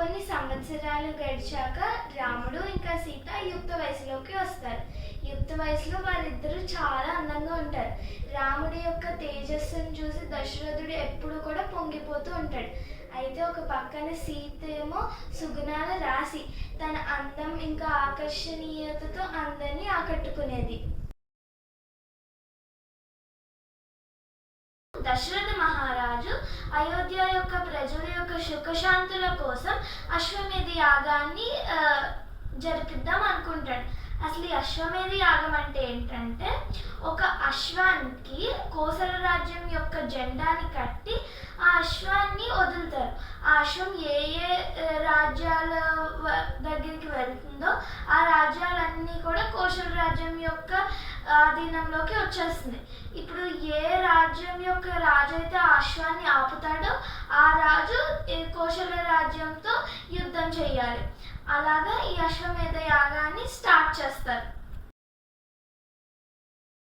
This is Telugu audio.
కొన్ని సంవత్సరాలు గడిచాక రాముడు ఇంకా సీత యుక్త వయసులోకి వస్తారు. యుక్త వయసులో వారిద్దరూ చాలా అందంగా ఉంటారు. రాముడి యొక్క తేజస్సును చూసి దశరథుడు ఎప్పుడు కూడా పొంగిపోతూ ఉంటాడు. అయితే ఒక పక్కన సీత ఏమో సుగుణాల రాశి, తన అందం ఇంకా ఆకర్షణీయతతో అందరినీ ఆకట్టుకునేది. దశరథ మహారాజు అయోధ్య యొక్క ప్రజల యొక్క సుఖశాంతుల కోసం అశ్వమేధ యాగాన్ని జరిపిద్దాం అనుకుంటాడు. అసలు ఈ అశ్వమేధ యాగం అంటే ఏంటంటే, ఒక అశ్వానికి కోసల రాజ్యం యొక్క జెండాని కట్టి ఆ అశ్వాన్ని వదులుతారు. ఆ అశ్వం ఏ ఏ రాజ్యాల దగ్గరికి వెళ్తుందో ఆ రాజ్యాలన్నీ కూడా కోసల రాజ్యం యొక్క ఆధీనంలోకి వచ్చేస్తుంది. ఇప్పుడు ఏ రాజ్యం యొక్క రాజు అయితే ఆ అశ్వాన్ని ఆపుతాడో ఆ రాజు కోసల రాజ్యంతో యుద్ధం చేయాలి. అలాగా ఈ అశ్వమేధ యాగాన్ని స్టార్ట్ చేస్తారు.